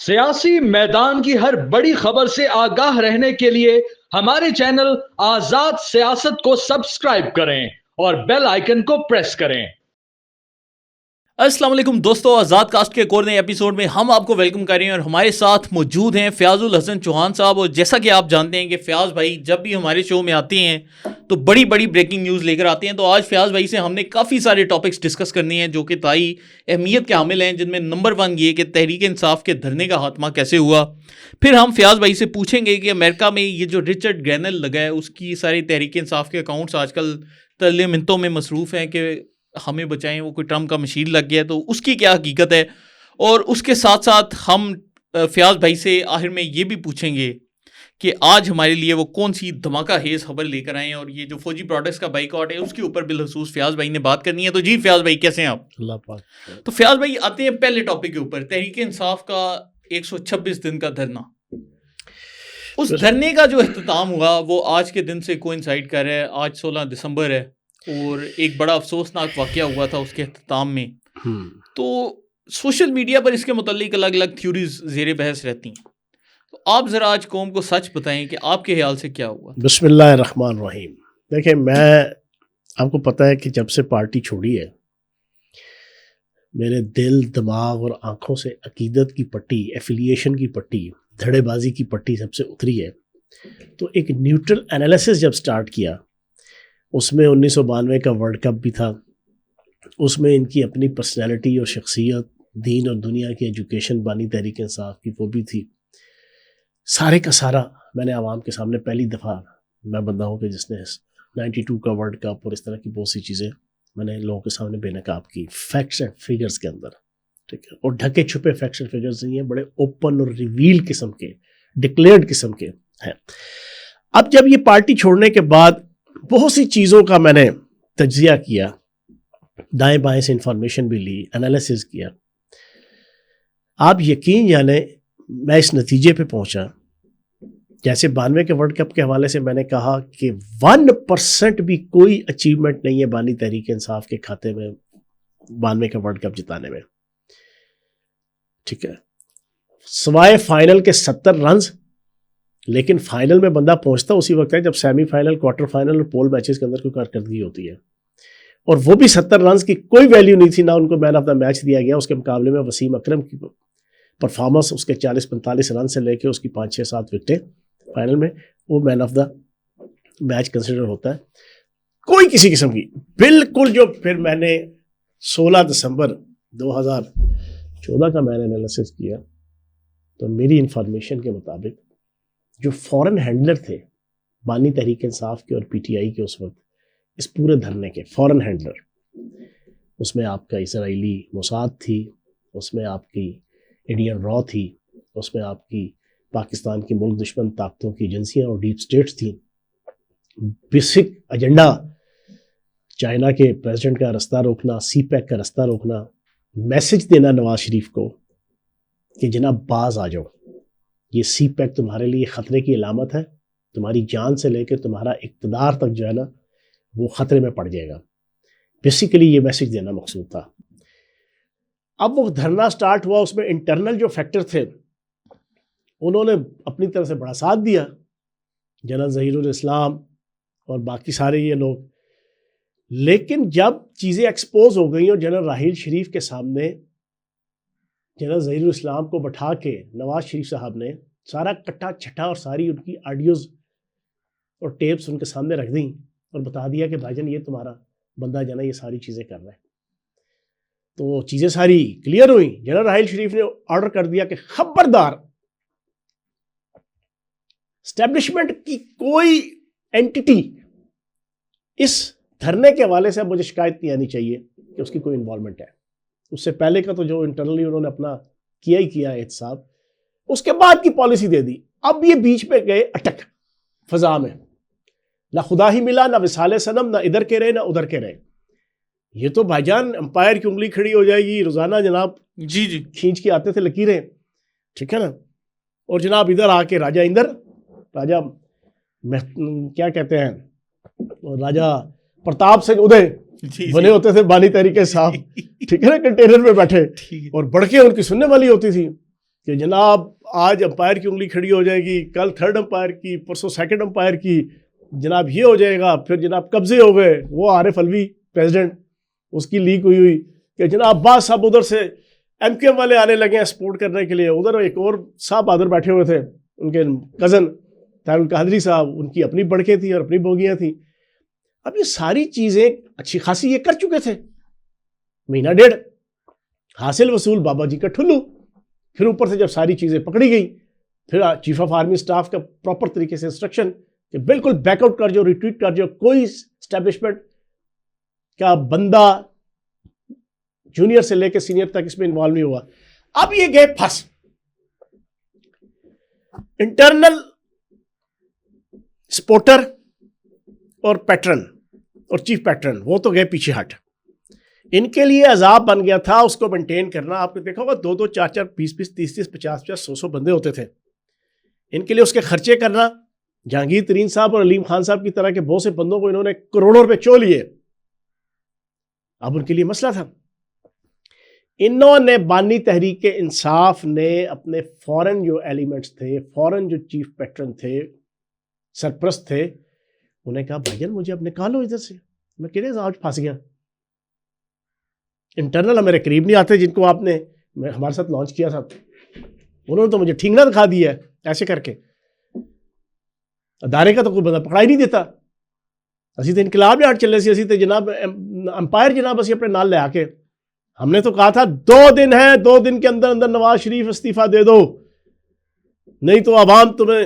سیاسی میدان کی ہر بڑی خبر سے آگاہ رہنے کے لیے ہمارے چینل آزاد سیاست کو سبسکرائب کریں اور بیل آئیکن کو پریس کریں۔ السلام علیکم دوستو، آزاد کاسٹ کے ایک اور نئے ایپیسوڈ میں ہم آپ کو ویلکم کر رہے ہیں اور ہمارے ساتھ موجود ہیں فیاض الحسن چوہان صاحب۔ اور جیسا کہ آپ جانتے ہیں کہ فیاض بھائی جب بھی ہمارے شو میں آتے ہیں تو بڑی بڑی بریکنگ نیوز لے کر آتے ہیں۔ تو آج فیاض بھائی سے ہم نے کافی سارے ٹاپکس ڈسکس کرنے ہیں جو کہ تائی اہمیت کے حامل ہیں، جن میں نمبر 1 یہ کہ تحریک انصاف کے دھرنے کا خاتمہ کیسے ہوا۔ پھر ہم فیاض بھائی سے پوچھیں گے کہ امریکہ میں یہ جو رچرڈ گرینل لگا ہے اس کی ساری تحریک انصاف کے اکاؤنٹس آج کل ترلے منتوں میں مصروف ہیں کہ ہمیں بچائیں، وہ کوئی ٹرمپ کا مشیر لگ گیا ہے، تو اس کی کیا حقیقت ہے۔ اور اس کے ساتھ ساتھ ہم فیاض بھائی سے آخر میں یہ بھی پوچھیں گے کہ آج ہمارے لیے وہ کون سی دھماکہ خیز خبر لے کر آئے ہیں، اور یہ جو فوجی پروڈکٹس کا بائیکاٹ ہے اس کے اوپر بالخصوص فیاض بھائی نے بات کرنی ہے۔ تو جی فیاض بھائی کیسے ہیں آپ؟ اللہ پاک۔ تو فیاض بھائی آتے ہیں پہلے ٹاپک کے اوپر، تحریک انصاف کا 126 دن کا دھرنا۔ اس دھرنے کا جو اختتام ہوا وہ آج کے دن سے کوئنسائڈ کر رہا ہے، آج 16 دسمبر ہے، اور ایک بڑا افسوسناک واقعہ ہوا تھا اس کے اختتام میں۔ تو سوشل میڈیا پر اس کے متعلق الگ الگ تھیوریز زیر بحث رہتی ہیں، تو آپ ذرا آج قوم کو سچ بتائیں کہ آپ کے خیال سے کیا ہوا۔ بسم اللہ الرحمن الرحیم۔ دیکھیں، میں آپ کو پتہ ہے کہ جب سے پارٹی چھوڑی ہے میرے دل، دماغ اور آنکھوں سے عقیدت کی پٹی، ایفیلیشن کی پٹی، دھڑے بازی کی پٹی سب سے اتری ہے۔ تو ایک نیوٹرل انالیسس جب سٹارٹ کیا، اس میں 1992 کا ورلڈ کپ بھی تھا، اس میں ان کی اپنی پرسنالٹی اور شخصیت، دین اور دنیا کی ایجوکیشن بانی تحریک انصاف کی وہ بھی تھی۔ سارے کا سارا میں نے عوام کے سامنے پہلی دفعہ میں بندہ ہوں کہ جس نے 92 کا ورلڈ کپ اور اس طرح کی بہت سی چیزیں میں نے لوگوں کے سامنے بے نقاب کی، فیکٹس اینڈ فگرز کے اندر، ٹھیک ہے، اور ڈھکے چھپے فیکٹس اینڈ فگرز نہیں ہیں، بڑے اوپن اور ریویل قسم کے، ڈکلیئرڈ قسم کے ہیں۔ اب جب یہ پارٹی چھوڑنے کے بعد بہت سی چیزوں کا میں نے تجزیہ کیا، دائیں بائیں سے انفارمیشن بھی لی، انالیسز کیا، آپ یقین جانیں میں اس نتیجے پہ پہنچا، جیسے 92 کے ورلڈ کپ کے حوالے سے میں نے کہا کہ 1% بھی کوئی اچیومنٹ نہیں ہے بانی تحریک انصاف کے کھاتے میں 92 کا ورلڈ کپ جتانے میں، ٹھیک ہے، سوائے فائنل کے 70 رنز۔ لیکن فائنل میں بندہ پہنچتا اسی وقت ہے جب سیمی فائنل، کوارٹر فائنل اور پول میچز کے اندر کوئی کارکردگی ہوتی ہے، اور وہ بھی 70 رنز کی کوئی ویلیو نہیں تھی، نہ ان کو مین آف دا میچ دیا گیا۔ اس کے مقابلے میں وسیم اکرم کی پرفارمنس، اس کے 40-45 رن سے لے کے اس کی 5-6-7 وکٹیں فائنل میں، وہ مین آف دا میچ کنسیڈر ہوتا ہے، کوئی کسی قسم کی بالکل۔ جو پھر میں نے 16 دسمبر 2014 کا میں نے انالیسس کیا، تو میری انفارمیشن کے مطابق جو فورن ہینڈلر تھے بانی تحریک انصاف کے اور پی ٹی آئی کے اس وقت، اس پورے دھرنے کے فورن ہینڈلر، اس میں آپ کا اسرائیلی موساد تھی، اس میں آپ کی انڈین را تھی، اس میں آپ کی پاکستان کی ملک دشمن طاقتوں کی ایجنسیاں اور ڈیپ سٹیٹس تھیں۔ بیسک ایجنڈا چائنا کے پریزیڈنٹ کا رستہ روکنا، سی پیک کا رستہ روکنا، میسج دینا نواز شریف کو کہ جناب باز آ جاؤ، یہ سی پیک تمہارے لیے خطرے کی علامت ہے، تمہاری جان سے لے کے تمہارا اقتدار تک جو ہے نا وہ خطرے میں پڑ جائے گا۔ بیسیکلی یہ میسج دینا مقصود تھا۔ اب وہ دھرنا سٹارٹ ہوا، اس میں انٹرنل جو فیکٹر تھے انہوں نے اپنی طرف سے بڑا ساتھ دیا، جنرل ظہیر الاسلام اور باقی سارے یہ لوگ۔ لیکن جب چیزیں ایکسپوز ہو گئیں اور جنرل راحیل شریف کے سامنے جنرل ظہیر الاسلام کو بٹھا کے نواز شریف صاحب نے سارا کٹھا چھٹا اور ساری ان کی آڈیوز اور ٹیپس ان کے سامنے رکھ دیں اور بتا دیا کہ بھائی جان یہ تمہارا بندہ جانا یہ ساری چیزیں کر رہا ہے، تو چیزیں ساری کلیئر ہوئیں۔ جنرل راحیل شریف نے آرڈر کر دیا کہ خبردار اسٹیبلشمنٹ کی کوئی اینٹی اس دھرنے کے حوالے سے اب مجھے شکایت نہیں آنی چاہیے کہ اس کی کوئی انوالومنٹ ہے۔ اس سے پہلے کا تو جو انٹرنلی انہوں نے اپنا کیا ہی کیا احتساب، اس کے بعد کی پالیسی دے دی۔ اب یہ بیچ پہ گئے اٹک فضا میں، نہ خدا ہی ملا، نہ وصال صنم، نہ ادھر کے رہے نہ ادھر کے رہے۔ یہ تو بھائی جان امپائر کی انگلی کھڑی ہو جائے گی روزانہ، جناب جی کھینچ کے آتے تھے لکیریں، ٹھیک ہے نا، اور جناب ادھر آ کے راجہ اندر، راجہ کیا کہتے ہیں، راجہ پرتاپ سنگھ ادے بنے ہوتے تھے بانی تحریک انصاف، ٹھیک ہے نا، کنٹینر میں بیٹھے، اور بڑھ کے ان کی سننے والی ہوتی تھی۔ کہ جناب آج امپائر کی انگلی کھڑی ہو جائے گی, کل تھرڈ امپائر کی, پرسوں سیکنڈ امپائر کی, جناب یہ ہو جائے گا, پھر جناب قبضے ہو گئے. وہ عارف الوی پریزیڈنٹ, اس کی لیک ہوئی کہ جناب عباس صاحب ادھر سے ایم کیو ایم والے آنے لگے ہیں سپورٹ کرنے کے لیے. ادھر ایک اور صاحب بہادر بیٹھے ہوئے تھے, ان کے کزن طاہر القادری صاحب, ان کی اپنی بڑکیں تھیں اور اپنی بوگیاں تھیں. اب یہ ساری چیزیں اچھی خاصی یہ کر چکے تھے, مہینہ ڈیڑھ حاصل وصول بابا جی کا ٹھلو. پھر اوپر سے جب ساری چیزیں پکڑی گئی, پھر چیف آف آرمی سٹاف کا پراپر طریقے سے انسٹرکشن کہ بالکل بیک آؤٹ کر جاؤ, ریٹریٹ کر جاؤ, کوئی اسٹیبلشمنٹ کا بندہ جونیئر سے لے کے سینئر تک اس میں انوالو نہیں ہوا. اب یہ گئے پھنس. انٹرنل سپورٹر اور پیٹرن اور چیف پیٹرن وہ تو گئے پیچھے ہٹ. ان کے لیے عذاب بن گیا تھا اس کو مینٹین کرنا. آپ نے دیکھا ہوگا 2-2, 4-4, 20-20, 30-30, 50-50, 100-100 بندے ہوتے تھے. ان کے لیے اس کے خرچے کرنا. جہانگیر ترین صاحب اور علیم خان صاحب کی طرح کے بہت سے بندوں کو انہوں نے کروڑوں روپے چو لیے. اب ان کے لیے مسئلہ تھا. انہوں نے بانی تحریک انصاف نے اپنے فورن جو ایلیمنٹس تھے, فورن جو چیف پیٹرن تھے, سرپرست تھے, انہیں کہا بھائی جان مجھے اب نکالو ادھر سے, میں کہنے آج پھنس گیا. انٹرنل میرے قریب نہیں آتے جن کو آپ نے ہمارے ساتھ لانچ کیا تھا, انہوں نے تو مجھے ٹھینگنا دکھا دیا ہے ایسے کر کے. ادارے کا تو کوئی بندہ پکڑا ہی نہیں دیتا. اسی تو انقلاب نے ہٹ چلے سی, اسی تو جناب امپائر جناب اسی اپنے نال لے آ کے. ہم نے تو کہا تھا 2 دن ہے, 2 دن کے اندر اندر نواز شریف استعفیٰ دے دو, نہیں تو عوام تمہیں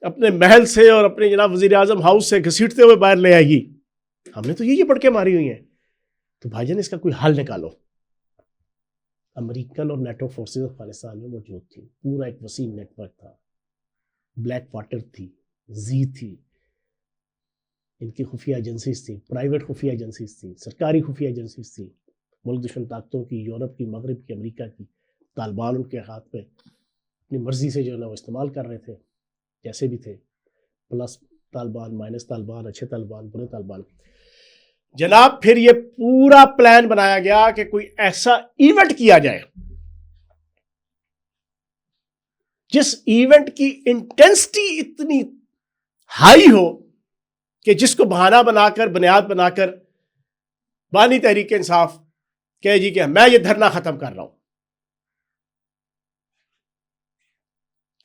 اپنے محل سے اور اپنے جناب وزیر اعظم ہاؤس سے گھسیٹتے ہوئے باہر لے آئے گی. ہم نے تو یہ پڑھ ماری ہوئی ہیں. تو بھائی جان اس کا کوئی حل نکالو. امریکن اور نیٹو فورسز افغانستان میں موجود تھی, پورا ایک وسیع نیٹ ورک تھا. بلیک واٹر تھی, زی تھی, ان کی خفیہ ایجنسیز تھی, پرائیویٹ خفیہ ایجنسیز تھی, سرکاری خفیہ ایجنسیز تھی, ملک دشمن طاقتوں کی, یورپ کی, مغرب کی, امریکہ کی. طالبان ان کے ہاتھ میں اپنی مرضی سے جو ہے نا وہ استعمال کر رہے تھے جیسے بھی تھے, پلس طالبان, مائنس طالبان, اچھے طالبان, برے طالبان. جناب پھر یہ پورا پلان بنایا گیا کہ کوئی ایسا ایونٹ کیا جائے جس ایونٹ کی انٹینسٹی اتنی ہائی ہو کہ جس کو بہانہ بنا کر, بنیاد بنا کر بانی تحریک انصاف کہے جی کہ میں یہ دھرنا ختم کر رہا ہوں.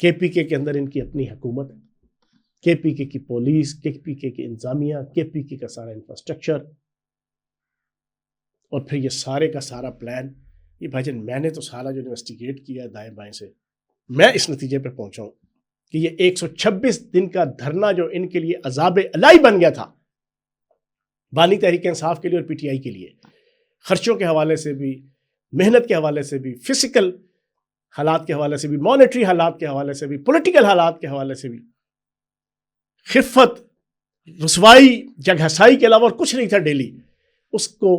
کے پی کے اندر ان کی اپنی حکومت, کے پی کے کی پولیس, کے پی کے کی انتظامیہ, کے پی کے کا سارا انفراسٹرکچر, اور پھر یہ سارے کا سارا پلان. یہ بھائی جان میں نے تو سارا جو انویسٹیگیٹ کیا دائیں بائیں سے, میں اس نتیجے پہ پہنچا ہوں کہ یہ 126 دن کا دھرنا جو ان کے لیے عذاب الہی بن گیا تھا, بانی تحریک انصاف کے لیے اور پی ٹی آئی کے لیے, خرچوں کے حوالے سے بھی, محنت کے حوالے سے بھی, فزیکل حالات کے حوالے سے بھی, مانیٹری حالات کے حوالے سے بھی, پولیٹیکل حالات کے حوالے سے بھی, خفت, رسوائی, جگ ہسائی کے علاوہ اور کچھ نہیں تھا ڈیلی. اس کو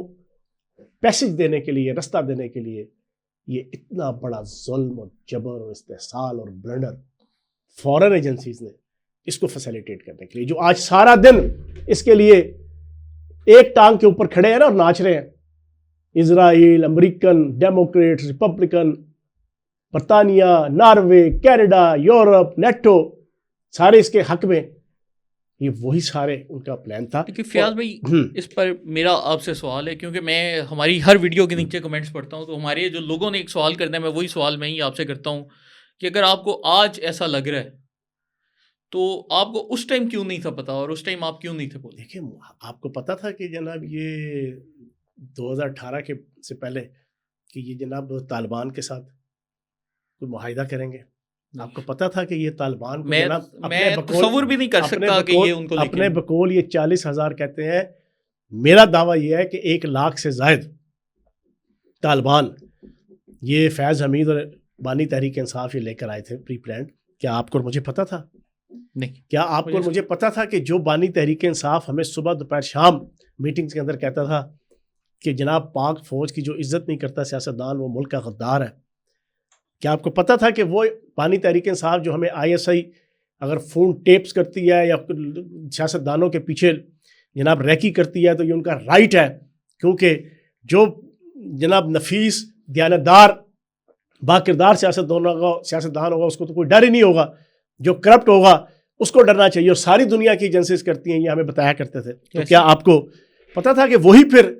پیسج دینے کے لیے, رستہ دینے کے لیے یہ اتنا بڑا ظلم اور جبر اور استحصال اور بلنڈر فورن ایجنسیز نے اس کو فیسیلیٹیٹ کرنے کے لیے, جو آج سارا دن اس کے لیے ایک ٹانگ کے اوپر کھڑے ہیں نا اور ناچ رہے ہیں. اسرائیل, امریکن, ڈیموکریٹ, ریپبلکن, برطانیہ, ناروے, کینیڈا, یورپ, نیٹو, سارے اس کے حق میں. یہ وہی سارے ان کا پلان تھا. کیونکہ فیاض بھائی اس پر میرا آپ سے سوال ہے, کیونکہ میں ہماری ہر ویڈیو کے نیچے کمنٹس پڑھتا ہوں, تو ہمارے جو لوگوں نے ایک سوال کرنا ہے, میں وہی سوال میں ہی آپ سے کرتا ہوں کہ اگر آپ کو آج ایسا لگ رہا ہے تو آپ کو اس ٹائم کیوں نہیں تھا پتا, اور اس ٹائم آپ کیوں نہیں تھے بولے؟ دیکھیں آپ کو پتا تھا کہ جناب یہ 2018 کے سے پہلے کہ یہ جناب طالبان کے ساتھ کوئی معاہدہ کریں گے. آپ کو پتا تھا کہ یہ طالبان کو میں تصور بھی نہیں کر سکتا کہ یہ ان کو اپنے بقول یہ 40,000 کہتے ہیں. میرا دعویٰ یہ ہے کہ 1 لاکھ سے زائد طالبان یہ فیض حمید اور بانی تحریک انصاف یہ لے کر آئے تھے پری پلانڈ. کیا آپ کو مجھے پتا تھا؟ نہیں. کیا آپ کو مجھے پتا تھا کہ جو بانی تحریک انصاف ہمیں صبح دوپہر شام میٹنگز کے اندر کہتا تھا کہ جناب پاک فوج کی جو عزت نہیں کرتا سیاستدان وہ ملک کا غدار ہے. کیا آپ کو پتا تھا کہ وہ بانی تحریک انصاف جو ہمیں آئی ایس آئی اگر فون ٹیپس کرتی ہے یا سیاستدانوں کے پیچھے جناب ریکی کرتی ہے تو یہ ان کا رائٹ ہے, کیونکہ جو جناب نفیس, دیانتدار, با کردار سیاستدان ہوگا اس کو تو کوئی ڈر ہی نہیں ہوگا. جو کرپٹ ہوگا اس کو ڈرنا چاہیے. اور ساری دنیا کی ایجنسیز کرتی ہیں, یہ ہمیں بتایا کرتے تھے. تو کیا آپ کو پتا تھا کہ وہی پھر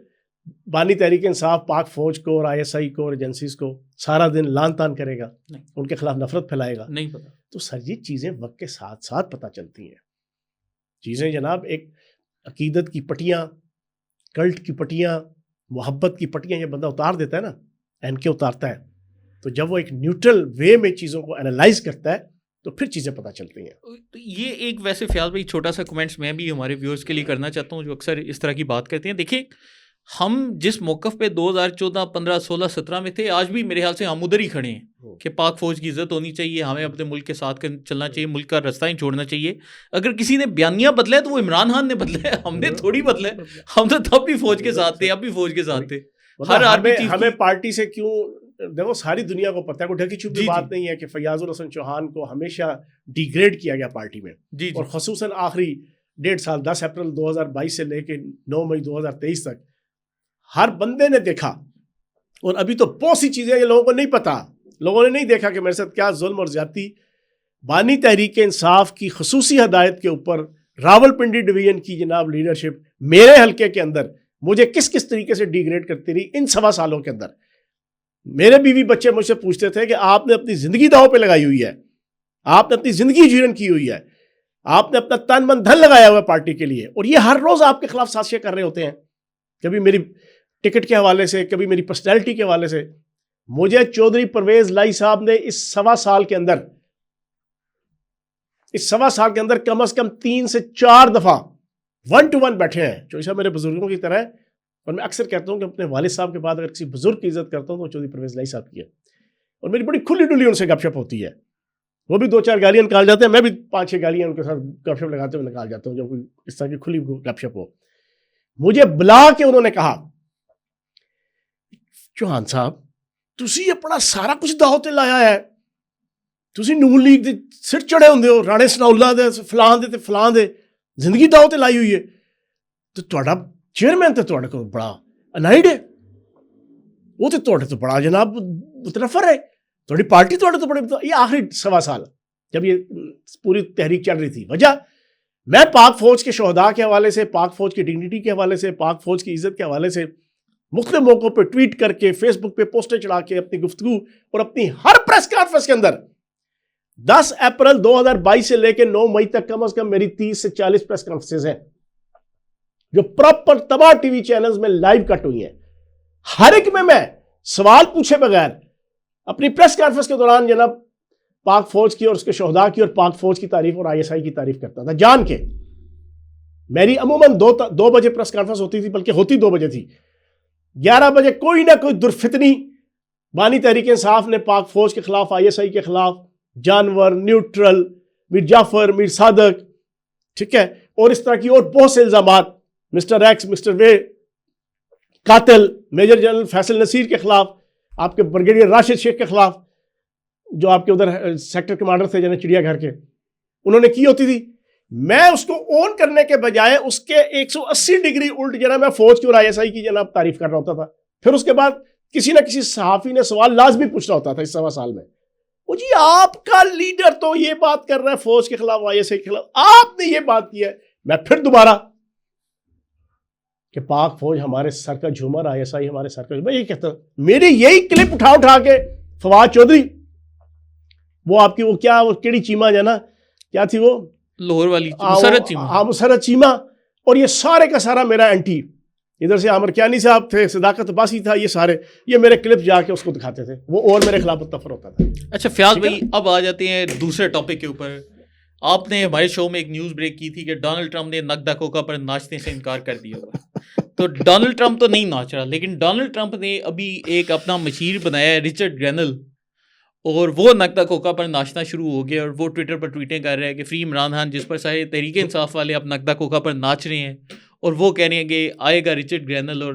بانی تحریک انصاف پاک فوج کو اور ISI کو اور ایجنسیز کو سارا دن لان تان کرے گا, ان کے خلاف نفرت پھیلائے گا؟ نہیں پتا. تو سر یہ چیزیں وقت کے ساتھ ساتھ پتہ چلتی ہیں. چیزیں جناب ایک عقیدت کی پٹیاں, کلٹ کی پٹیاں, محبت کی پٹیاں یہ بندہ اتار دیتا ہے نا, این کے اتارتا ہے, تو جب وہ ایک نیوٹرل وے میں چیزوں کو انالائز کرتا ہے تو پھر چیزیں پتہ چلتی ہیں. تو یہ ایک ویسے فیاض بھائی چھوٹا سا کمنٹس میں بھی ہمارے ویورز کے لیے کرنا چاہتا ہوں جو اکثر اس طرح کی بات کرتے ہیں. دیکھیں ہم جس موقف پہ 2014, 15, 16, 17 میں تھے, آج بھی میرے خیال سے ہم ادھر ہی کھڑے ہیں کہ پاک فوج کی عزت ہونی چاہیے, ہمیں اپنے ملک کے ساتھ چلنا چاہیے, ملک کا رستہ ہی چھوڑنا چاہیے. اگر کسی نے بیانیہ بدلا ہے تو وہ عمران خان نے بدلا ہے, ہم نے تھوڑی بدلا ہے. ہم تو تب بھی فوج کے ساتھ تھے, اب بھی فوج کے ساتھ تھے. ہمیں پارٹی سے کیوں, دیکھو ساری دنیا کو پتہ ہے, کوئی ڈھکی چھپی بات نہیں ہے کہ فیاض الحسن چوہان کو ہمیشہ ڈیگریڈ کیا گیا پارٹی میں, اور خصوصاً آخری 1.5 سال 10 اپریل 2022 سے لے کے 9 مئی 2023 تک ہر بندے نے دیکھا. اور ابھی تو بہت سی چیزیں یہ لوگوں کو نہیں پتا, لوگوں نے نہیں دیکھا کہ میرے ساتھ کیا ظلم اور زیادتی بانی تحریک انصاف کی خصوصی ہدایت کے اوپر راولپنڈی ڈویژن کی جناب لیڈرشپ میرے حلقے کے اندر مجھے کس کس طریقے سے ڈیگریڈ کرتی رہی ان 1.25 سالوں کے اندر. میرے بیوی بچے مجھ سے پوچھتے تھے کہ آپ نے اپنی زندگی داؤ پہ لگائی ہوئی ہے, آپ نے اپنی زندگی جیرن کی ہوئی ہے, آپ نے اپنا تن من دھن لگایا ہوا ہے پارٹی کے لیے, اور یہ ہر روز آپ کے خلاف سازشیں کر رہے ہوتے ہیں. کبھی میری ٹکٹ کے حوالے سے, کبھی میری پرسنالٹی کے حوالے سے. مجھے چودھری پرویز لائی صاحب نے اس 1.25 سال کے اندر, اس 1.25 سال کے اندر کم از کم 3 سے 4 دفعہ 1 to 1 بیٹھے ہیں. چوہدری صاحب میرے بزرگوں کی طرح ہے, اور میں اکثر کہتا ہوں کہ اپنے والد صاحب کے بعد اگر کسی بزرگ کی عزت کرتا ہوں تو چودھری پرویز لائی صاحب کی ہے. اور میری بڑی کھلی ڈلی ان سے گپ شپ ہوتی ہے. وہ بھی 2-4 گالیاں نکال جاتے ہیں, میں بھی 5-6 گالیاں ان کے ساتھ گپ شپ لگاتے ہوئے نکال جاتا ہوں, جو کوئی اس طرح کی کھلی گپ شپ ہو. مجھے بلا کے انہوں نے کہا, چوہان صاحب تسی اپنا سارا کچھ داؤ تے لایا ہے, تسی نون لیگ دے سر چڑھے ہوندے ہو, رانے ثناء اللہ دے فلاں دے تے فلاں دے زندگی داؤ تے لائی ہوئی ہے, تو تہاڈا چیئرمین تے تہاڈے کول بڑا انائڈ ہے, وہ تے تہاڈے تو بڑا جناب متنفر ہے, تہاڈی پارٹی تہاڈے تو بڑے. یہ آخری 1.25 سال جب یہ پوری تحریک چل رہی تھی, وجہ میں پاک فوج کے شہداء کے حوالے سے, پاک فوج کی ڈگنیٹی کے حوالے سے, پاک فوج کی عزت کے حوالے سے مختلف موقعوں پہ ٹویٹ کر کے, فیس بک پہ پوسٹیں چڑھا کے, اپنی گفتگو اور اپنی ہر پریس کانفرنس کے اندر 10 اپریل 2022 سے لے کے 9 مئی تک کم از کم میری 30 سے 40 پریس کانفرنسز ہیں جو پراپر تمام ٹی وی چینلز میں لائیو کٹ ہوئی ہیں. ہر ایک میں سوال پوچھے بغیر اپنی پریس کانفرنس کے دوران جناب پاک فوج کی اور اس کے شہداء کی اور پاک فوج کی تعریف اور ISI کی تعریف کرتا تھا جان کے. میری عموماً 2 بجے پریس کانفرنس ہوتی تھی, بلکہ ہوتی 2 بجے تھی. 11 بجے کوئی نہ کوئی درفتنی بانی تحریک انصاف نے پاک فوج کے خلاف, ISI کے خلاف, جانور, نیوٹرل, میر جعفر, میر صادق, ٹھیک ہے, اور اس طرح کی اور بہت سے الزامات, مسٹر ایکس, مسٹر وے قاتل, میجر جنرل فیصل نصیر کے خلاف, آپ کے بریگیڈیئر راشد شیخ کے خلاف, جو آپ کے ادھر سیکٹر کمانڈر تھے جنہیں چڑیا گھر کے, انہوں نے کی ہوتی تھی. میں اس کو اون کرنے کے بجائے اس کے 180 ڈگری الٹ جناب میں فوج کی اور ISI کی جناب تعریف کر رہا ہوتا تھا. پھر اس کے بعد کسی نہ کسی صحافی نے سوال لازمی پوچھنا ہوتا تھا اس 1.25 سال میں, وہ جی آپ کا لیڈر تو یہ بات کر رہا ہے فوج کے خلاف, ISI کے خلاف, آپ نے یہ بات کی ہے. میں پھر دوبارہ کہ پاک فوج ہمارے سر کا جھومر, ISI ہمارے سر کا, میں یہ کہتا ہوں. میری یہی کلپ اٹھا کے فواد چودھری, وہ آپ کی وہ کیا, وہ کیڑی چیما ہے نا, کیا تھی وہ لاہور والی مسرت چیما, مسرت چیما, اور یہ سارے کا سارا میرا اینٹی, ادھر سے عامر کیانی صاحب تھے, صداقت عباسی تھا, یہ سارے یہ میرے کلپ جا کے اس کو دکھاتے تھے, وہ اور میرے خلاف متفر ہوتا تھا. اچھا فیاض بھائی اب آ جاتے ہیں دوسرے ٹاپک کے اوپر. آپ نے ہمارے شو میں ایک نیوز بریک کی تھی کہ ڈونلڈ ٹرمپ نے نقدہ کوکا پر ناچنے سے انکار کر دیا ہوگا. تو ڈونلڈ ٹرمپ تو نہیں ناچ رہا, لیکن ڈونلڈ ٹرمپ نے ابھی ایک اپنا مشیر بنایا ہے رچرڈ گرینل, اور وہ نقدہ کوکا پر ناچنا شروع ہو گیا, اور وہ ٹویٹر پر ٹویٹیں کر رہے ہیں کہ فری عمران خان, جس پر سارے تحریک انصاف والے اب نقدہ کوکا پر ناچ رہے ہیں, اور وہ کہہ رہے ہیں کہ آئے گا رچرڈ گرینل اور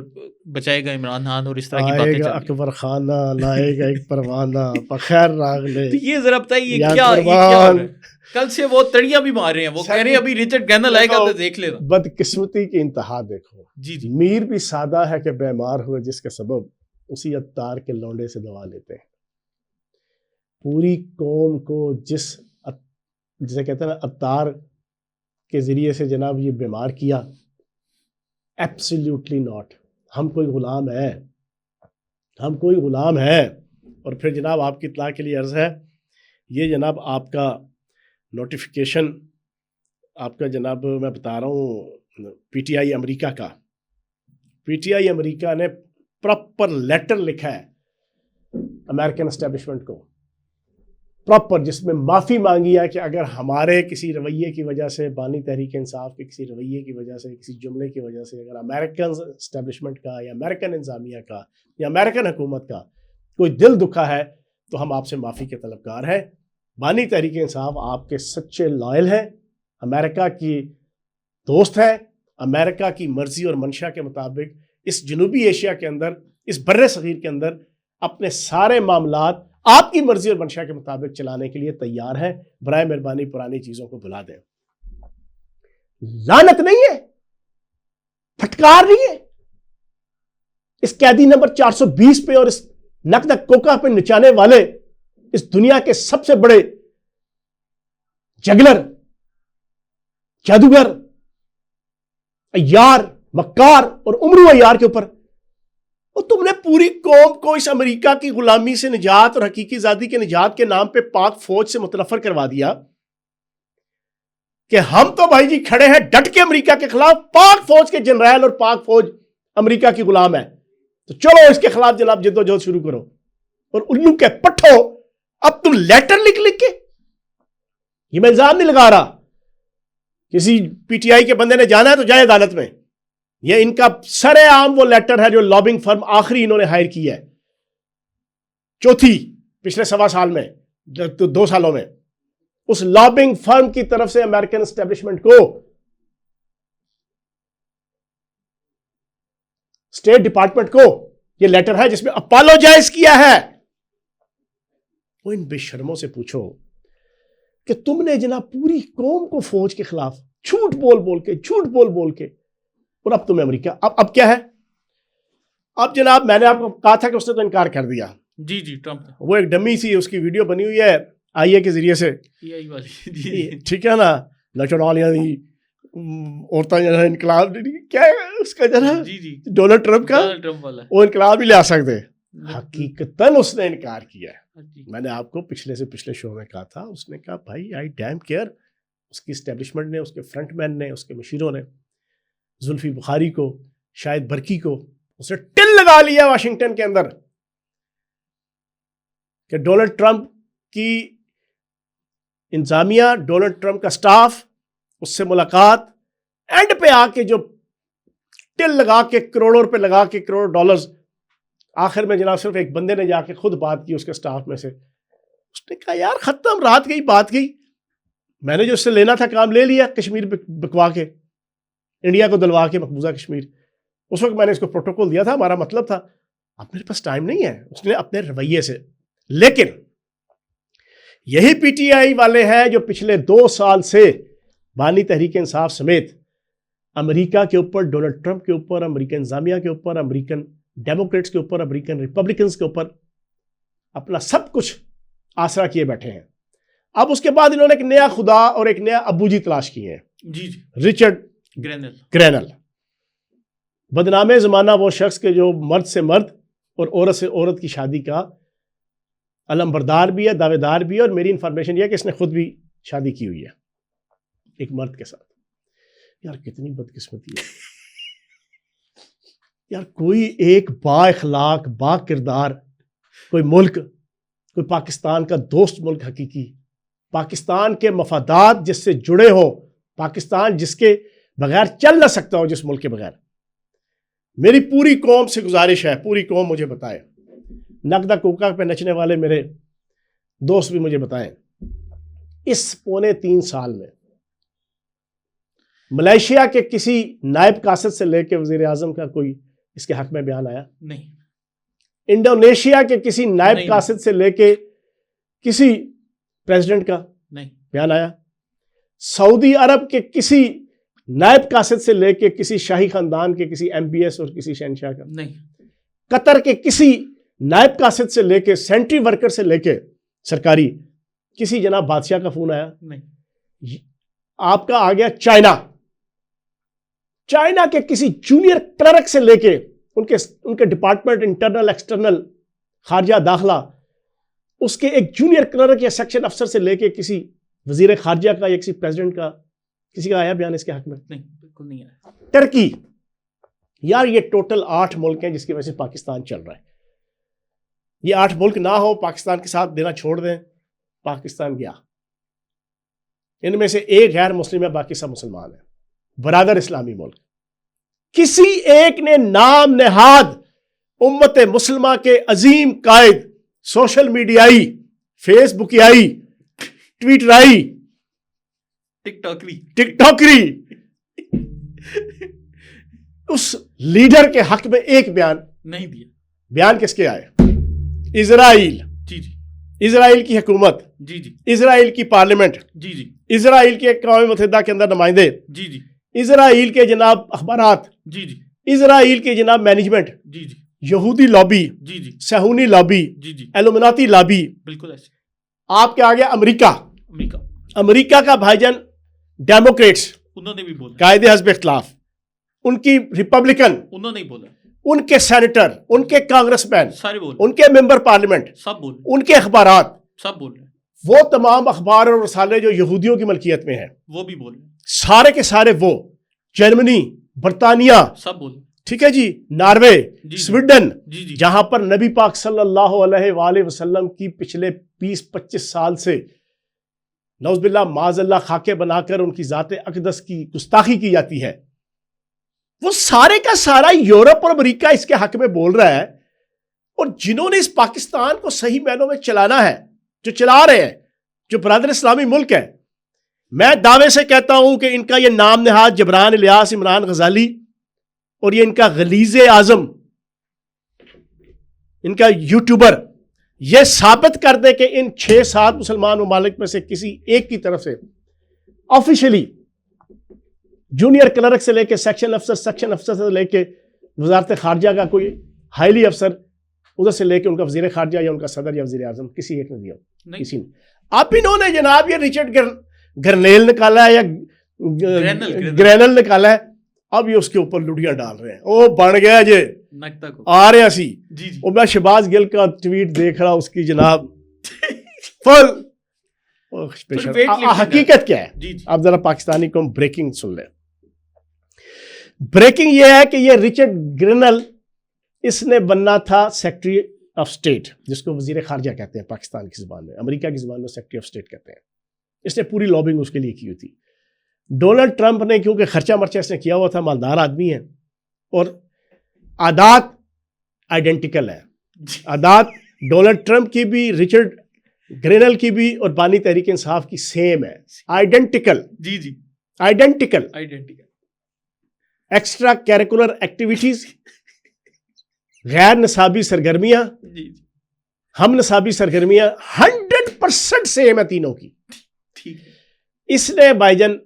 بچائے گا عمران خان, اور اس طرح کی باتیں چل رہی ہیں. اکبر خانہ لائے گا ایک پروانہ بخیر راغلے. یہ ذرا بتائیے یہ کیا ہو رہا ہے؟ کل سے وہ تڑیاں بھی مار رہے ہیں, وہ کہہ رہے ہیں ابھی رچرڈ گرینل آئے گا تو دیکھ لینا. بدقسمتی کی انتہا دیکھو. جی جی, میر بھی سادہ ہے کہ بیمار ہوئے جس کے سبب اسی عطار کے لونڈے سے دوا لیتے ہیں. پوری قوم کو جسے کہتے ہیں نا عطار کے ذریعے سے جناب یہ بیمار کیا، ایبسلیوٹلی ناٹ. ہم کوئی غلام ہیں، ہم کوئی غلام ہیں. اور پھر جناب آپ کی اطلاع کے لیے عرض ہے، یہ جناب آپ کا نوٹیفیکیشن، آپ کا جناب میں بتا رہا ہوں پی ٹی آئی امریکہ کا، پی ٹی آئی امریکہ نے پراپر لیٹر لکھا ہے امریکن اسٹیبلشمنٹ کو، پراپر، جس میں معافی مانگی ہے کہ اگر ہمارے کسی رویے کی وجہ سے، بانی تحریک انصاف کے کسی رویے کی وجہ سے، کسی جملے کی وجہ سے، اگر امریکن اسٹیبلشمنٹ کا یا امریکن انتظامیہ کا یا امریکن حکومت کا کوئی دل دکھا ہے تو ہم آپ سے معافی کے طلبگار ہیں. بانی تحریک انصاف آپ کے سچے لائل ہیں، امریکہ کی دوست ہیں، امریکہ کی مرضی اور منشا کے مطابق اس جنوبی ایشیا کے اندر، اس بر صغیر کے اندر اپنے سارے معاملات آپ کی مرضی اور منشا کے مطابق چلانے کے لیے تیار ہیں. برائے مہربانی پرانی چیزوں کو بھلا دیں. لعنت نہیں ہے، پھٹکار نہیں ہے اس قیدی نمبر 420 پہ اور اس نقد کوکا پہ نچانے والے اس دنیا کے سب سے بڑے جگلر، جادوگر، عیار، مکار اور عمرو عیار کے اوپر. اور تم نے پوری قوم کو اس امریکہ کی غلامی سے نجات اور حقیقی آزادی کے نجات کے نام پہ پاک فوج سے متنفر کروا دیا کہ ہم تو بھائی جی کھڑے ہیں ڈٹ کے امریکہ کے خلاف، پاک فوج کے جنرل اور پاک فوج امریکہ کی غلام ہے، تو چلو اس کے خلاف جناب جد و جہد شروع کرو. اور الو کے پٹھو، اب تم لیٹر لکھ کے، یہ میں الزام نہیں لگا رہا، کسی پی ٹی آئی کے بندے نے جانا ہے تو جائے عدالت میں، یہ ان کا سرے عام وہ لیٹر ہے جو لابنگ فرم آخری انہوں نے ہائر کی ہے، چوتھی پچھلے 1.25 سال میں، 2 سالوں میں، اس لابنگ فرم کی طرف سے امریکن اسٹیبلشمنٹ کو اسٹیٹ ڈپارٹمنٹ کو یہ لیٹر ہے جس میں اپالوجائز کیا ہے. وہ ان بے شرموں سے پوچھو کہ تم نے جناب پوری قوم کو فوج کے خلاف جھوٹ بول کے اور اب تمہیں امریکہ اب کیا ہے؟ اب جناب میں نے آپ کو کہا تھا کہ اس نے تو انکار کر دیا. جی ٹرمپ وہ ایک ڈمی سی، اس کی ویڈیو بنی ہوئی ہے آئی اے کے ذریعے سے، ٹھیک ہے نا، نچڑالیاں دی عورتیں انقلاب کیا ہے اس کا جناب ڈونلڈ ٹرمپ کا، وہ انقلاب ہی لے آ سکتے. حقیقتاً اس نے انکار کیا ہے. میں نے آپ کو پچھلے شو میں کہا تھا، اس نے کہا بھائی آئی ڈیم کیئر. اس کی اسٹیبلشمنٹ نے، اس کے فرنٹ مین نے، اس کے مشیروں نے زلفی بخاری کو، شاہد برکی کو، اسے ٹل لگا لیا واشنگٹن کے اندر کہ ڈونلڈ ٹرمپ کی انتظامیہ، ڈونلڈ ٹرمپ کا سٹاف، اس سے ملاقات، اینڈ پہ آ کے جو ٹل لگا کے کروڑوں روپے لگا کے کروڑ ڈالرز، آخر میں جناب صرف ایک بندے نے جا کے خود بات کی اس کے سٹاف میں سے، اس نے کہا یار ختم، رات گئی بات گئی، میں نے جو اس سے لینا تھا کام لے لیا، کشمیر بکوا کے، انڈیا کو دلوا کے مقبوضہ کشمیر. اس وقت میں نے اس کو پروٹوکول دیا تھا، ہمارا مطلب تھا. اب میرے پاس ٹائم نہیں ہے، اس نے اپنے رویے سے. لیکن یہی پی ٹی آئی والے ہیں جو پچھلے 2 سال سے بانی تحریک انصاف سمیت امریکہ کے اوپر، ڈونلڈ ٹرمپ کے اوپر، امریکن انتظامیہ کے اوپر، امریکن ڈیموکریٹس کے اوپر، امریکن ریپبلکنز کے اوپر اپنا سب کچھ آسرا کیے بیٹھے ہیں. اب اس کے بعد انہوں نے ایک نیا خدا اور ایک نیا ابو جی تلاش کیے ہیں، رچرڈ گرینل. بدنام زمانہ وہ شخص کے جو مرد سے مرد اور عورت سے عورت کی شادی کا علم بردار بھی ہے، دعوے دار بھی ہے، اور میری انفارمیشن یہ ہے کہ اس نے خود بھی شادی کی ہوئی ہے ایک مرد کے ساتھ. یار کتنی بدقسمتی ہے یار. کوئی ایک با اخلاق، با کردار کوئی ملک، کوئی پاکستان کا دوست ملک، حقیقی پاکستان کے مفادات جس سے جڑے ہو، پاکستان جس کے بغیر چل نہ سکتا ہو، جس ملک کے بغیر. میری پوری قوم سے گزارش ہے، پوری قوم مجھے بتائے، نقدہ کوکا پہ نچنے والے میرے دوست بھی مجھے بتائیں، اس 2.25 سال میں ملائیشیا کے کسی نائب قاصد سے لے کے وزیر اعظم کا کوئی اس کے حق میں بیان آیا؟ نہیں. انڈونیشیا کے کسی نائب قاصد سے لے کے کسی پریزیڈنٹ کا نہیں بیان آیا؟ سعودی عرب کے کسی نائب قاصد سے لے کے کسی شاہی خاندان کے کسی ایم بی ایس اور کسی شہنشاہ کا نہیں؟ قطر کے کسی نائب قاصد سے لے کے سینٹری ورکر سے لے کے سرکاری. کسی جناب بادشاہ کا فون آیا نہیں. آپ کا آ گیا چائنا کے کسی جونیئر کلرک سے لے کے ان کے ڈپارٹمنٹ انٹرنل ایکسٹرنل خارجہ داخلہ, اس کے ایک جونیئر کلرک یا سیکشن افسر سے لے کے کسی وزیر خارجہ کا یا کسی پریزیڈنٹ کا, کسی کا آیا بیان اس کے حق میں؟ نہیں, بالکل نہیں آیا. ٹرکی, یار یہ ٹوٹل 8 ملک ہیں جس کی وجہ سے پاکستان چل رہا ہے. یہ 8 ملک نہ ہو, پاکستان کے ساتھ دینا چھوڑ دیں, پاکستان گیا. ان میں سے ایک غیر مسلم ہے, باقی سب مسلمان ہیں, برادر اسلامی ملک. کسی ایک نے نام نہاد امت مسلمہ کے عظیم قائد, سوشل میڈیائی, فیس بکیائی, ٹویٹرائی, ٹک ٹاکری, اس لیڈر کے حق میں ایک بیان نہیں دیا. بیان کس کے آئے؟ اسرائیل, جی جی, اسرائیل کی حکومت, جی جی, اسرائیل کی پارلیمنٹ, جی جی, اسرائیل کے اقوام متحدہ کے اندر نمائندے, جی جی, اسرائیل کے جناب اخبارات, جی جی, اسرائیل کے جناب مینجمنٹ, جی جی, یہودی لابی, جی جی, صہیونی لابی, جی جی, ایلومناتی لابی. بالکل ایسے. آپ کے آگے امریکہ, امریکہ, امریکہ کا بھائی جان ڈیموکریٹس, انہوں نے بھی بولا. قائد حزب اختلاف, ان کی ریپبلکن, انہوں نے بولا. ان کے سینیٹر, ان کے کانگریس مین, سارے بول, ان کے ممبر پارلیمنٹ, سب بول, ان کے اخبارات, سب بول رہے ہیں. وہ تمام اخبار اور رسالے جو یہودیوں کی ملکیت میں ہیں, وہ بھی بول رہے ہیں. سارے کے سارے, وہ جرمنی, برطانیہ, سب بول رہے ہیں. ٹھیک ہے جی, ناروے, جی, سویڈن, جی جی, جہاں پر نبی پاک صلی اللہ علیہ وآلہ وسلم کی پچھلے 20-25 سال سے نعوذ باللہ معاذ اللہ خاکے بنا کر ان کی ذات اقدس کی گستاخی کی جاتی ہے, وہ سارے کا سارا یورپ اور امریکہ اس کے حق میں بول رہا ہے. اور جنہوں نے اس پاکستان کو صحیح معنوں میں چلانا ہے, جو چلا رہے ہیں, جو برادر اسلامی ملک ہے, میں دعوے سے کہتا ہوں کہ ان کا یہ نام نہاد جبران الیاس عمران غزالی اور یہ ان کا غلیظ اعظم, ان کا یوٹیوبر, یہ ثابت کر دے کہ ان 6-7 مسلمان ممالک میں سے کسی ایک کی طرف سے آفیشلی جونیئر کلرک سے لے کے سیکشن افسر سے لے کے وزارت خارجہ کا کوئی ہائیلی افسر, ادھر سے لے کے ان کا وزیر خارجہ یا ان کا صدر یا وزیر اعظم, کسی ایک نے دیا, کسی نے. اب انہوں نے جناب یہ ریچرڈ گرنیل نکالا ہے یا گرینل نکالا ہے, اب یہ اس کے اوپر لڑیاں ڈال رہے ہیں. او بن گیا جے آ رہے سی. اور میں شہباز گل کا ٹویٹ دیکھ رہا, اس کی جناب فل حقیقت کیا ہے. آپ ذرا پاکستانی کو بریکنگ سن لیں. بریکنگ یہ ہے کہ یہ ریچرڈ گرینل, اس نے بننا تھا سیکرٹری آف اسٹیٹ, جس کو وزیر خارجہ کہتے ہیں پاکستان کی زبان میں, امریکہ کی زبان میں سیکرٹری آف اسٹیٹ کہتے ہیں. اس نے پوری لابنگ اس کے لیے کی ہوئی تھی. ڈونلڈ ٹرمپ نے, کیونکہ خرچہ مرچہ اس نے کیا ہوا تھا, مالدار آدمی ہے, اور عادات آئیڈینٹیکل ہے. عادات ڈونلڈ ٹرمپ کی بھی, ریچرڈ گرینل کی بھی, اور بانی تحریک انصاف کی سیم ہے, آئیڈینٹیکل. جی جی, آئیڈینٹیکل. ایکسٹرا کیریکولر ایکٹیویٹیز, غیر نصابی سرگرمیاں, ہم نصابی سرگرمیاں 100% سیم ہے تینوں کی. اس نے بائی جان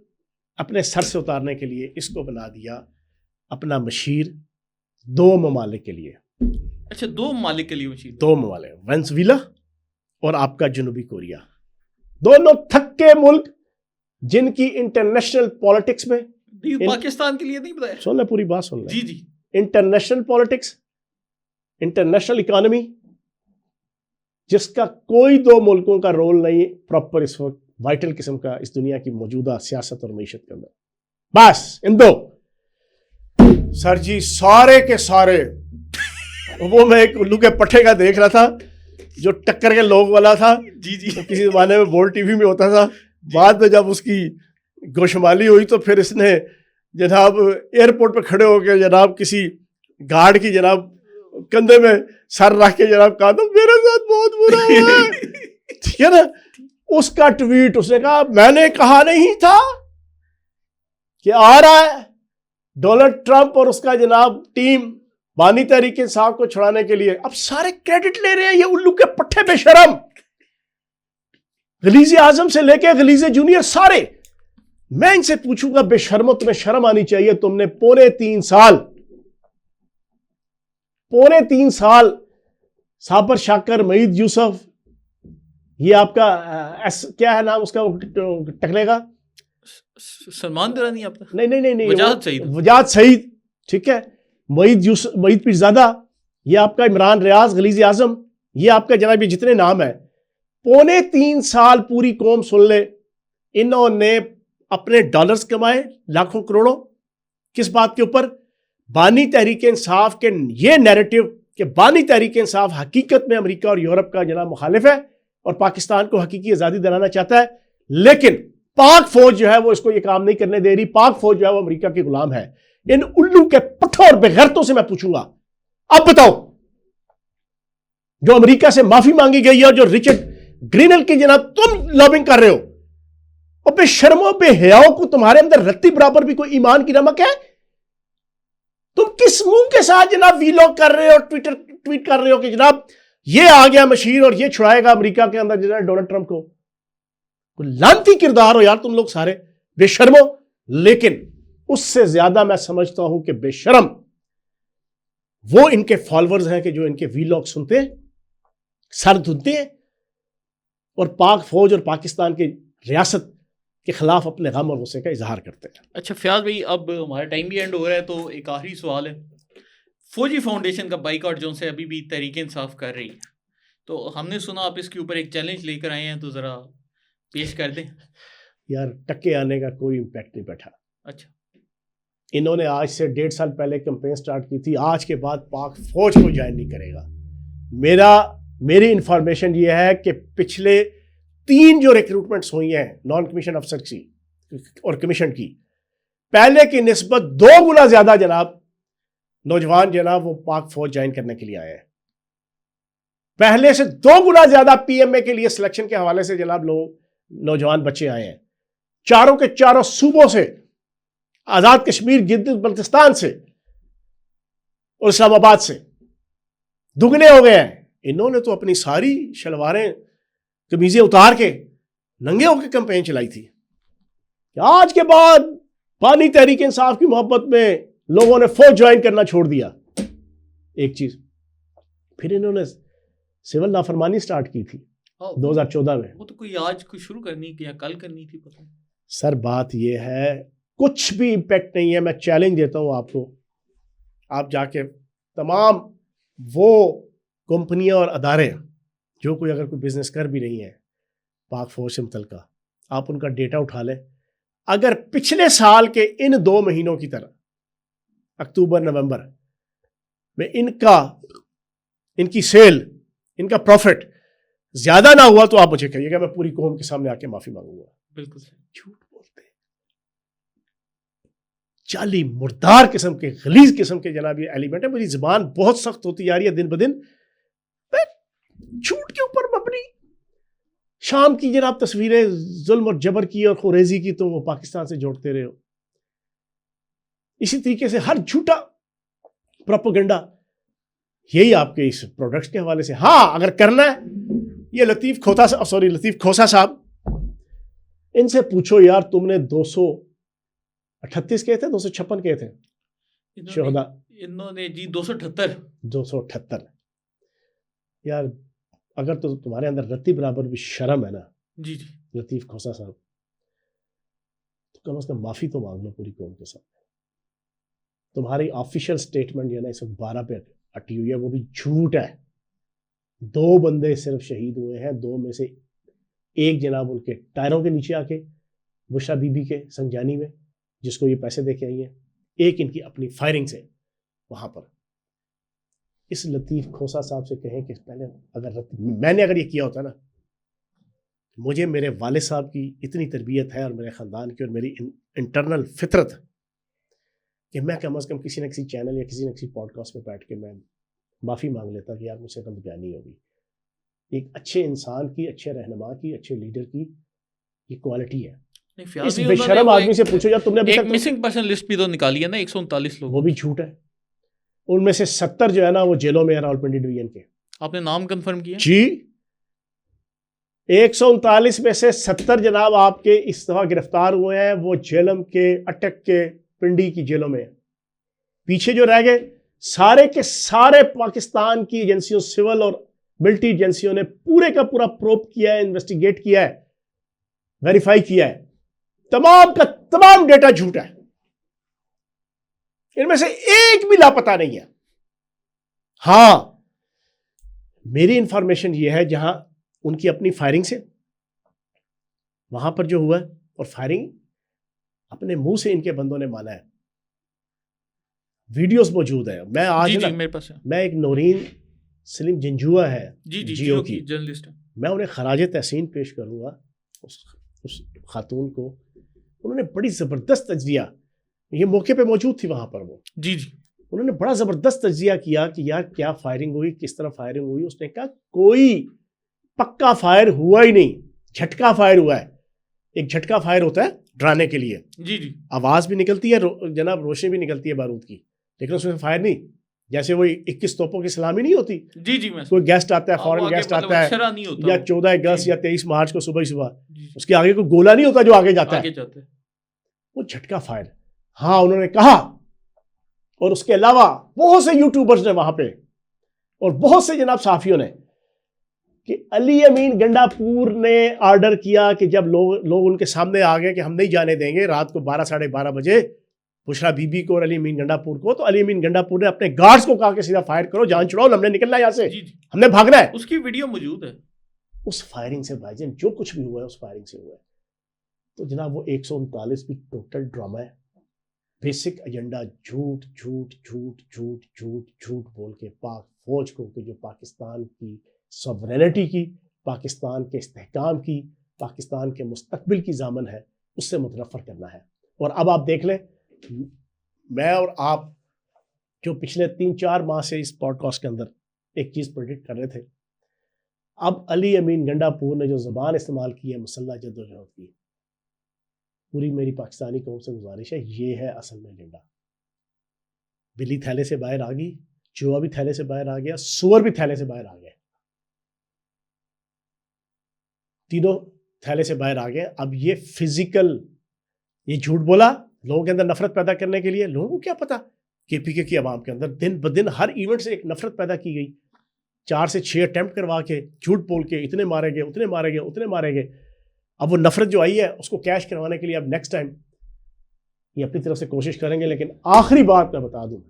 اپنے سر سے اتارنے کے لیے اس کو بنا دیا اپنا مشیر 2 ممالک کے لیے. اچھا, 2 ممالک کے لیے مشیر, 2 ممالک, وینزویلا اور آپ کا جنوبی کوریا. دونوں تھکے ملک جن کی انٹرنیشنل پالیٹکس میں, پاکستان کے لیے نہیں بتایا. سن لیں پوری بات, سن لیں. جی جی, انٹرنیشنل پالیٹکس, انٹرنیشنل اکانومی, جس کا کوئی 2 ملکوں کا رول نہیں پراپر اس وقت وائٹل قسم کا اس دنیا کی موجودہ سیاست اور معیشت کے اندر. بس ان 2. سر جی سارے کے سارے, وہ میں ایک الو کے پٹھے کا دیکھ رہا تھا جو ٹکر کے لوگ والا تھا. جی جی, کسی زمانے میں بول ٹی وی میں ہوتا تھا. بعد میں جب اس کی گوشمالی ہوئی تو پھر اس نے جناب ایئرپورٹ پہ کھڑے ہو کے جناب کسی گارڈ کی جناب کندھے میں سر رکھ کے جناب کہا تو میرے ساتھ بہت برا ہوا ہے. ٹھیک ہے نا. اس کا ٹویٹ, اس نے کہا میں نے کہا نہیں تھا کہ آ رہا ہے ڈونلڈ ٹرمپ اور اس کا جناب ٹیم بانی تحریک انصاف کو چھڑانے کے لیے. اب سارے کریڈٹ لے رہے ہیں یہ الو کے پٹھے بے شرم, غلیظ اعظم سے لے کے غلیظ جونیئر سارے. میں ان سے پوچھوں گا بے شرمو, تمہیں شرم آنی چاہیے. تم نے پونے 3 سال صابر شاکر, معید یوسف, یہ آپ کا کیا ہے نام اس کا ٹکلے کا؟ سلمان درانی آپ کا؟ نہیں وجاہت سعید، ٹھیک ہے، معید پیرزادہ، یہ آپ کا عمران ریاض غلیظ اعظم، یہ آپ کا جناب یہ جتنے نام ہیں، 3.25 سال پوری قوم سن لے، انہوں نے اپنے ڈالرز کمائے لاکھوں کروڑوں، کس بات کے اوپر؟ بانی تحریک انصاف کے یہ نیریٹو کہ بانی تحریک انصاف حقیقت میں امریکہ اور یورپ کا جناب مخالف ہے اور پاکستان کو حقیقی آزادی دلانا چاہتا ہے، لیکن پاک فوج جو ہے وہ اس کو یہ کام نہیں کرنے دے رہی، پاک فوج جو ہے وہ امریکہ کے غلام ہے۔ ان الو کے پٹھوں اور بغیرتوں سے میں پوچھوں گا، اب بتاؤ، جو امریکہ سے معافی مانگی گئی ہے اور جو رچرڈ گرینل کی جناب تم لابنگ کر رہے ہو، اور بے شرموں بے حیاؤں کو تمہارے اندر رتی برابر بھی کوئی ایمان کی نمک ہے؟ تم کس منہ کے ساتھ جناب ویلاگ کر رہے ہو، ٹویٹ کر رہے ہو کہ جناب یہ آ گیا مشیر اور یہ چھڑائے گا امریکہ کے اندر جناب ڈونلڈ ٹرمپ کو؟ لعنتی کردار ہو یار تم لوگ سارے، بے شرمو۔ لیکن اس سے زیادہ میں سمجھتا ہوں کہ بے شرم وہ ان کے فالورز ہیں کہ جو ان کے ویلاگ سنتے ہیں، سر دھنتے ہیں اور پاک فوج اور پاکستان کی ریاست کے خلاف اپنے غم اور غصے کا اظہار کرتے ہیں۔ اچھا فیاض بھائی، اب ہمارا ٹائم بھی اینڈ ہو رہا ہے، تو ایک آخری سوال ہے، فوجی فاؤنڈیشن کا بائیکاٹ جو سے ابھی بھی تحریک انصاف کر رہی ہے، تو ہم نے سنا آپ اس کے اوپر ایک چیلنج لے کر آئے ہیں، تو ذرا پیش کر دیں۔ یار ٹکے آنے کا کوئی امپیکٹ نہیں بیٹھا۔ اچھا، انہوں نے آج سے 1.5 سال پہلے کمپین سٹارٹ کی تھی، آج کے بعد پاک فوج کو جوائن نہیں کرے گا۔ میری انفارمیشن یہ ہے کہ پچھلے 3 جو ریکروٹمنٹس ہوئی ہیں نان کمیشن افسر کی اور کمیشن کی، پہلے کی نسبت 2 گنا زیادہ جناب نوجوان جناب وہ پاک فوج جوائن کرنے کے لیے آئے ہیں۔ پہلے سے 2 گنا زیادہ پی ایم اے کے لیے سلیکشن کے حوالے سے جناب لوگ نوجوان بچے آئے ہیں، چاروں کے چاروں صوبوں سے، آزاد کشمیر، گلگت بلتستان سے اور اسلام آباد سے دگنے ہو گئے ہیں۔ انہوں نے تو اپنی ساری شلواریں قمیضیں اتار کے ننگے ہو کے کمپین چلائی تھی کہ آج کے بعد بانی تحریک انصاف کی محبت میں لوگوں نے فوج جوائن کرنا چھوڑ دیا۔ ایک چیز پھر انہوں نے سول نافرمانی سٹارٹ کی تھی 2014 میں، وہ تو کوئی آج کوئی شروع کرنی تھی یا کل کرنی تھی، پتہ نہیں۔ سر بات یہ ہے کچھ بھی امپیکٹ نہیں ہے۔ میں چیلنج دیتا ہوں آپ کو، آپ جا کے تمام وہ کمپنیاں اور ادارے جو کوئی اگر کوئی بزنس کر بھی رہی ہیں پاک فوج سے متعلقہ، آپ ان کا ڈیٹا اٹھا لیں۔ اگر پچھلے سال کے ان 2 مہینوں کی طرح اکتوبر نومبر میں ان کی سیل، ان کا پروفٹ زیادہ نہ ہوا تو آپ مجھے کہیے گا، میں پوری قوم کے سامنے آ کے معافی مانگوں گا۔ بالکل جھوٹ بولتے ہیں، جعلی مردار قسم کے، غلیظ قسم کے جناب یہ ایلیمنٹ ہے۔ میری زبان بہت سخت ہوتی جا رہی ہے دن بدن، جھوٹ کے اوپر مبنی شام کی جناب تصویریں ظلم اور جبر کی اور خوریزی کی تم وہ پاکستان سے جوڑتے رہے ہو۔ اسی طریقے سے ہر جھوٹا پروپیگنڈا یہی آپ کے اس پروڈکٹس کے حوالے سے۔ ہاں اگر کرنا ہے، یہ لطیف کھوسا صاحب، ان سے پوچھو یار تم نے 238 کہے تھے 256 کہے تھے شہدا، انہوں نے جی 278 یار اگر تو تمہارے اندر رتی برابر بھی شرم ہے نا جی لطیف کھوسا صاحب، تو کم از کم معافی تو مانگ لو پوری قوم کے ساتھ۔ تمہاری آفیشیل سٹیٹمنٹ جو ہے نا اس وقت 12 پہ اٹی ہوئی ہے، وہ بھی جھوٹ ہے۔ 2 بندے صرف شہید ہوئے ہیں، 2 میں سے ایک جناب ان کے ٹائروں کے نیچے آ کے بشرا بی بی کے سنجانی میں، جس کو یہ پیسے دے کے آئی ہیں، ایک ان کی اپنی فائرنگ سے وہاں پر۔ اس لطیف کھوسا صاحب سے کہیں کہ پہلے میں نے اگر یہ کیا ہوتا نا، مجھے میرے والد صاحب کی اتنی تربیت ہے اور میرے خاندان کی اور میری انٹرنل فطرت کہ میں کم از کم کسی نہ کسی چینل یا کسی نہ کسی پوڈ کاسٹ پہ بیٹھ کے میں معافی مانگ لیتا کہ یار مجھ سے غلط بیانی ہوگی۔ ایک اچھے انسان کی، اچھے رہنما کی، اچھے لیڈر کی یہ کوالٹی ہے۔ اس بے شرم آدمی سے پوچھو یار تم نے ابھی تک مسنگ پرسن لسٹ بھی تو نکالی ہے نا 139 لوگ، وہ بھی جھوٹ ہے۔ ان میں سے 70 جو ہے نا وہ جیلوں میں ہیں راولپنڈی ڈویژن کے۔ آپ نے نام کنفرم کیا؟ جی 139 میں سے 70 جناب آپ کے اس دفعہ گرفتار ہوئے ہیں، وہ جیلم کے، اٹک کے، پنڈی کی جیلوں میں ہیں۔ پیچھے جو رہ گئے سارے کے سارے پاکستان کی ایجنسیوں، سول اور ملٹی ایجنسیوں نے پورے کا پورا پروب کیا ہے, انویسٹیگیٹ کیا ہے, ویریفائی کیا ہے, تمام کا تمام ڈیٹا جھوٹ ہے, ان میں سے ایک بھی لاپتہ نہیں ہے. ہاں میری انفارمیشن یہ ہے جہاں ان کی اپنی فائرنگ سے وہاں پر جو ہوا ہے, اور فائرنگ اپنے منہ سے ان کے بندوں نے مانا ہے, ویڈیوز موجود ہیں. میں آج میرے پاس میں ایک نورین سلیم جنجوا ہے جیو کی جرنلسٹ, میں انہیں خراج تحسین پیش کروں گا اس خاتون کو. انہوں نے بڑی زبردست تجزیہ, یہ موقع پہ موجود تھی وہاں پر وہ, انہوں نے بڑا زبردست تجزیہ کیا کہ یار کیا فائرنگ ہوئی, کس طرح فائرنگ ہوئی. اس نے کہا کوئی پکا فائر ہوا ہی نہیں, جھٹکا فائر ہوا ہے. ایک جھٹکا فائر ہوتا ہے ڈرانے کے لیے, آواز بھی نکلتی ہے جناب, روشنی بھی نکلتی ہے بارود کی, لیکن اس میں فائر نہیں. جیسے وہ 21 توپوں کی سلامی نہیں ہوتی, کوئی گیسٹ آتا ہے, فورن گیسٹ آتا ہے, یا 14 اگست یا 23 مارچ کو صبح ہی صبح, اس کے آگے کوئی گولا نہیں ہوتا جو آگے جاتا ہے, وہ جھٹکا فائر. ہاں انہوں نے کہا, اور اس کے علاوہ بہت سے یوٹیوبرز نے وہاں پہ اور بہت سے جناب صحافیوں نے, کہ علی امین گنڈا پور نے آرڈر کیا کہ جب لوگ ان کے سامنے آ گئے کہ ہم نہیں جانے دیں گے رات کو 12 ساڑھے 12 بجے بشرا بی بی کو اور علی امین گنڈا پور کو, تو علی امین گنڈا پور نے اپنے گارڈز کو کہا کہ سیدھا فائر کرو, جان چھڑاؤ, ہم نے نکلنا ہے یہاں سے, ہم نے بھاگنا ہے. اس کی ویڈیو موجود ہے. اس فائرنگ سے بھائی جان جو کچھ بھی ہوا ہے اس فائرنگ سے ہوا ہے. تو جناب وہ 139 بھی ٹوٹل ڈرامہ ہے. بیسک ایجنڈا جھوٹ جھوٹ جھوٹ جھوٹ جھوٹ جھوٹ بول کے پاک فوج کو, کہ جو پاکستان کی سوورینٹی کی, پاکستان کے استحکام کی, پاکستان کے مستقبل کی ضامن ہے, اس سے متنفر کرنا ہے. اور اب آپ دیکھ لیں, میں اور آپ جو پچھلے 3-4 ماہ سے اس پوڈ کاسٹ کے اندر ایک چیز پریڈکٹ کر رہے تھے, اب علی امین گنڈا پور نے جو زبان استعمال کی ہے مسلح جدوجہد کی, پوری میری پاکستانی قوم سے گزارش ہے, یہ ہے اصل میں ایجنڈا. بلی تھیلے سے باہر آ گئی, چوہا بھی تھیلے سے باہر آ گیا, سور بھی تھیلے سے باہر آ گئے, تینوں تھیلے سے باہر آ گئے. اب یہ فزیکل, یہ جھوٹ بولا لوگوں کے اندر نفرت پیدا کرنے کے لیے. لوگوں کو کیا پتا کہ پی کے کی عوام کے اندر دن بدن ہر ایونٹ سے ایک نفرت پیدا کی گئی, 4 سے 6 اٹیمپٹ کروا کے جھوٹ بول کے اتنے مارے گئے, اتنے مارے گئے, اتنے مارے گئے. اب وہ نفرت جو آئی ہے اس کو کیش کروانے کے لیے اب نیکسٹ ٹائم یہ اپنی طرف سے کوشش کریں گے. لیکن آخری بات میں بتا دوں,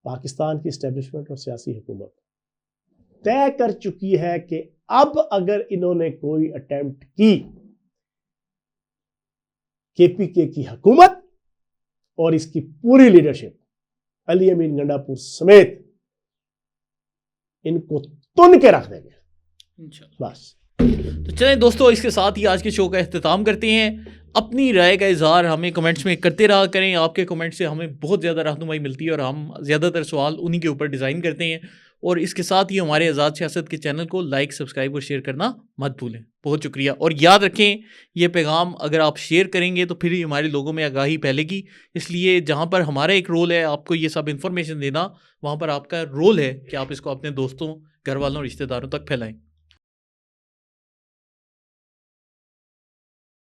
پاکستان کی اسٹیبلشمنٹ اور سیاسی حکومت طے کر چکی ہے کہ اب اگر انہوں نے کوئی اٹیمپٹ کی کے پی کے کی حکومت اور اس کی پوری لیڈرشپ علی امین گنڈا پور سمیت ان کو تن کے رکھ دیں گے بس. تو چلیں دوستو, اس کے ساتھ ہی آج کے شو کا اختتام کرتے ہیں. اپنی رائے کا اظہار ہمیں کمنٹس میں کرتے رہا کریں. آپ کے کمنٹ سے ہمیں بہت زیادہ رہنمائی ملتی ہے اور ہم زیادہ تر سوال انہی کے اوپر ڈیزائن کرتے ہیں. اور اس کے ساتھ ہی ہمارے آزاد سیاست کے چینل کو لائک, سبسکرائب اور شیئر کرنا مت بھولیں. بہت شکریہ. اور یاد رکھیں, یہ پیغام اگر آپ شیئر کریں گے تو پھر ہی ہمارے لوگوں میں آگاہی پھیلے گی. اس لیے جہاں پر ہمارا ایک رول ہے آپ کو یہ سب انفارمیشن دینا, وہاں پر آپ کا رول ہے کہ آپ اس کو اپنے دوستوں, گھر والوں, رشتہ داروں تک پھیلائیں.